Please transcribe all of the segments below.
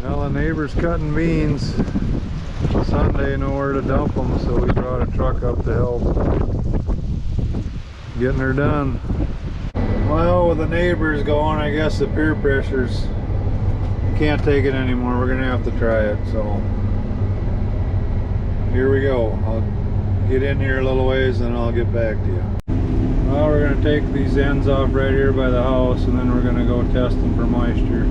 Well, the neighbor's cutting beans. Sunday, nowhere to dump them, so we brought a truck up to help. Getting her done. Well, with the neighbors going, I guess the peer pressures can't take it anymore. We're gonna have to try it, so here we go. I'll get in here a little ways and I'll get back to you. Well, we're gonna take these ends off right here by the house, and then we're gonna go test them for moisture.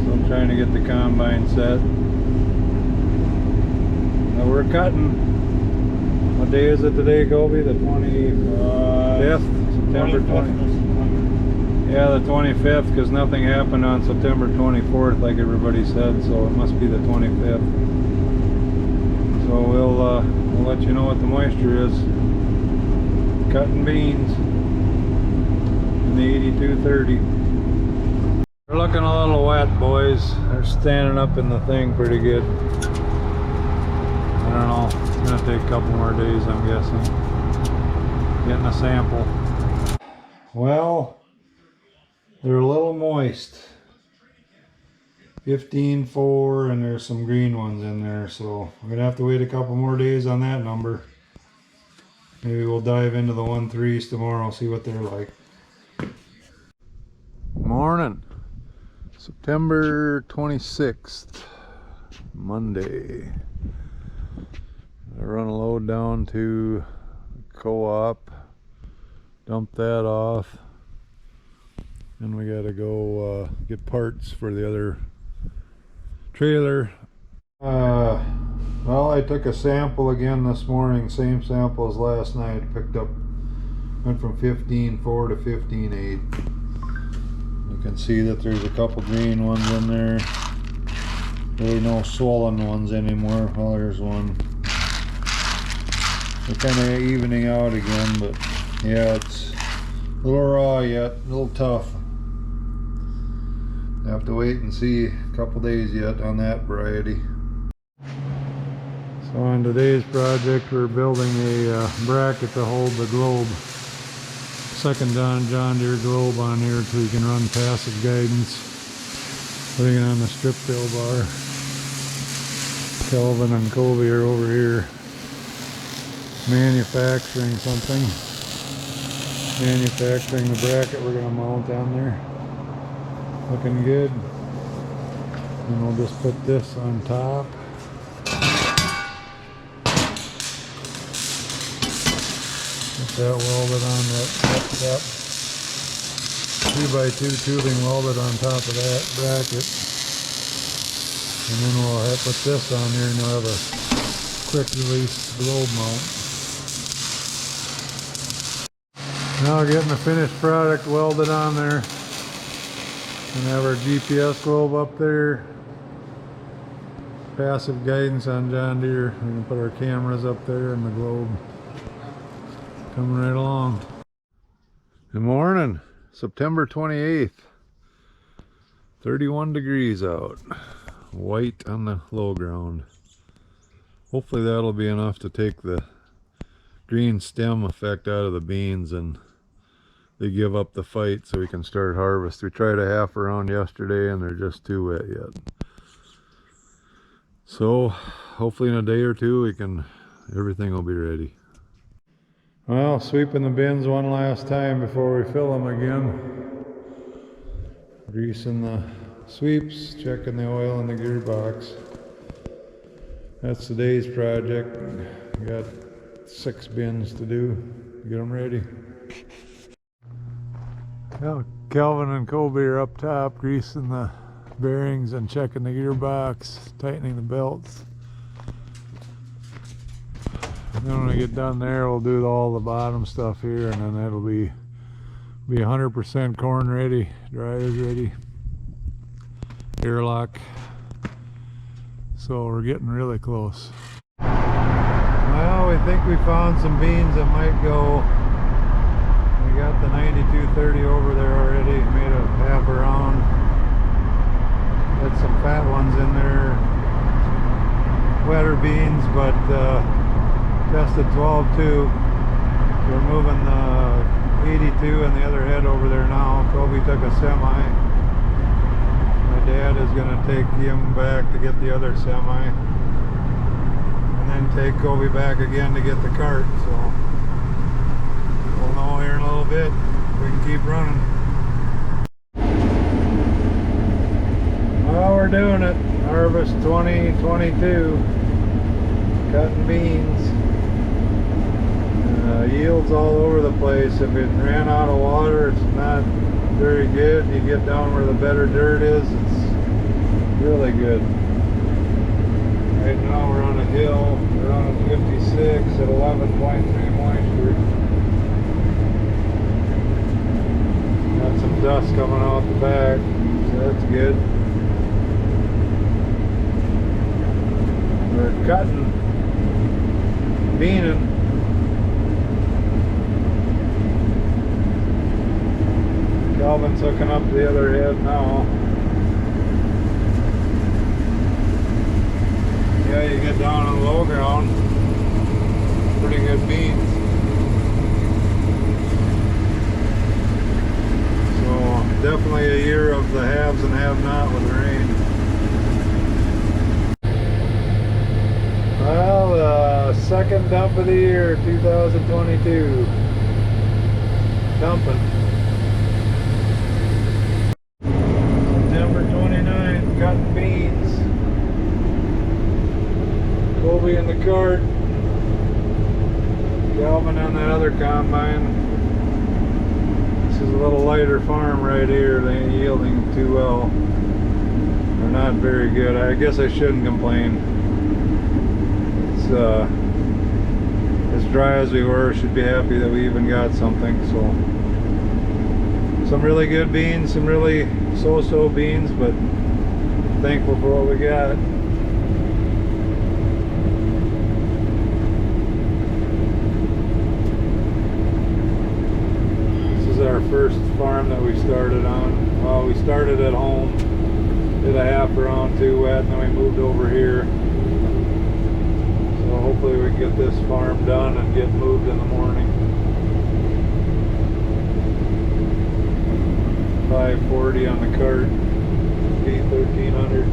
Still trying to get the combine set. Now we're cutting. What day is it today, Colby? The 25th? September 20th. Yeah, the 25th, because nothing happened on September 24th like everybody said, so it must be the 25th. So we'll let you know what the moisture is. Cutting beans in the 8230. They're looking a little wet, boys. They're standing up in the thing pretty good. I don't know, it's gonna take a couple more days, I'm guessing. Getting a sample. Well, they're a little moist. 15.4, and there's some green ones in there, so we're gonna have to wait a couple more days on that number. Maybe we'll dive into the 1.3s tomorrow, see what they're like. Morning, September 26th, Monday. I run a load down to Co-op, dump that off, and we gotta go get parts for the other trailer. Well, I took a sample again this morning, same sample as last night. Picked up, went from 15.4 to 15.8. You can see that there's a couple green ones in there. Really no swollen ones anymore. Well, there's one. They're kind of evening out again, but yeah, it's a little raw yet, a little tough. I have to wait and see a couple days yet on that variety. So on today's project, we're building a bracket to hold the globe. Second John Deere globe on here so you can run passive guidance. Putting it on the strip till bar. Kelvin and Colby are over here manufacturing something. Manufacturing the bracket we're going to mount on there. Looking good. And we'll just put this on top. Get that welded on that 2x2 tubing welded on top of that bracket. And then we'll put this on here and you'll have a quick release globe mount. Now we're getting the finished product welded on there. And have our GPS globe up there. Passive guidance on John Deere. We can put our cameras up there and the globe. Coming right along. Good morning, September 28th. 31 degrees out. White on the low ground. Hopefully that'll be enough to take the green stem effect out of the beans and they give up the fight so we can start harvest. We tried a half around yesterday and they're just too wet yet. So hopefully in a day or two everything will be ready. Well, sweeping the bins one last time before we fill them again. Greasing the sweeps, checking the oil in the gearbox. That's today's project. We got 6 bins to do. Get them ready. Well, Kelvin and Colby are up top greasing the bearings and checking the gearbox, tightening the belts. And then when we get done there, we'll do all the bottom stuff here, and then that'll be 100% corn ready, dryers ready, airlock. So we're getting really close. Well, we think we found some beans that might go. We got the 9230 over there already, made a half around. Had some fat ones in there, wetter beans, but tested 12.2. We're moving the 82 and the other head over there now. Colby took a semi. My Brad is going to take him back to get the other semi, and then take Kobe back again to get the cart. So we'll know here in a little bit if we can keep running. Well, we're doing it. Harvest 2022. Cutting beans. Yields all over the place. If it ran out of water, it's not very good. You get down where the better dirt is, it's really good. Right now we're on a hill. We're on a 56 at 11.3 moisture. Got some dust coming off the back, so that's good. We're cutting, beaning. Calvin's hooking up the other head now. Yeah, you get down on low ground, pretty good beans. So definitely a year of the haves and have-not with the rain. Well, the second dump of the year, 2022. Dumping. September 29th, cutting beans. Kobe in the cart. Calvin on that other combine. This is a little lighter farm right here. They ain't yielding too well. They're not very good. I guess I shouldn't complain. It's as dry as we were. Should be happy that we even got something. So some really good beans, some really so-so beans, but thankful for what we got. This is our first farm that we started on. Well, we started at home, did a half around 2 wet, and then we moved over here. So hopefully we can get this farm done and get moved in the morning. 540 on the cart, P1300.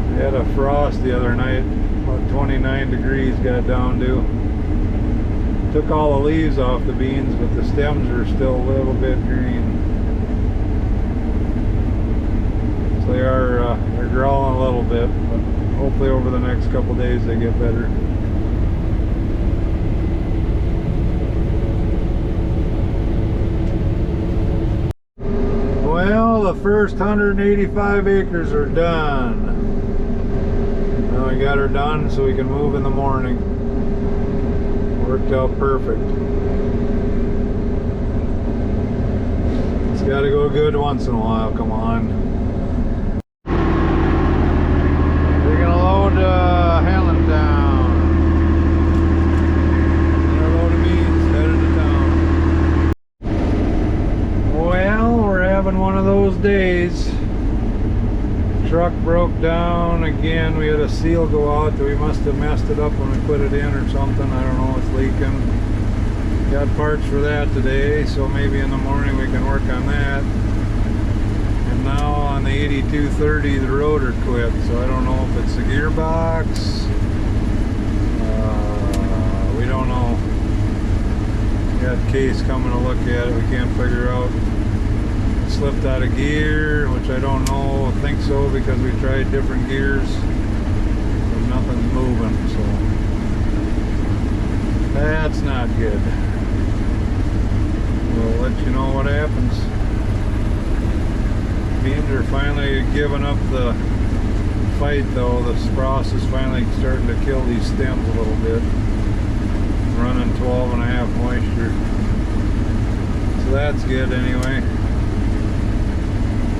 We had a frost the other night, about 29 degrees got down to. Took all the leaves off the beans, but the stems are still a little bit green. So they are they're growing a little bit, but hopefully over the next couple days they get better. Well, the first 185 acres are done. Now we got her done so we can move in the morning. Worked out perfect. It's got to go good once in a while, come on. We're going to load Allentown. Another load of beans headed to town. Well, we're having one of those days. Truck broke down again. We had a seal go out. We must have messed it up when we put it in or something. I don't know, it's leaking. Got parts for that today, so maybe in the morning we can work on that. And now on the 8230 the rotor quit, so I don't know if it's the gearbox. We don't know. Got Case coming to look at it. We can't figure out. Slipped out of gear, which I don't know, I think so, because we tried different gears but nothing's moving, so that's not good. We'll let you know what happens. Beans are finally giving up the fight though. The frost is finally starting to kill these stems a little bit. Running 12.5 moisture, so that's good anyway.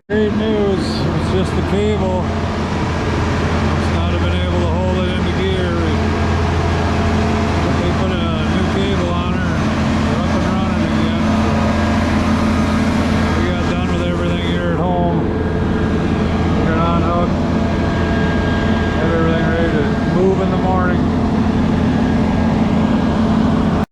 Great news, it's just the cable. Must not have been able to hold it into gear. They put a new cable on her, we're up and running again. So we got done with everything here at home. We're on hook. Have everything ready to move in the morning.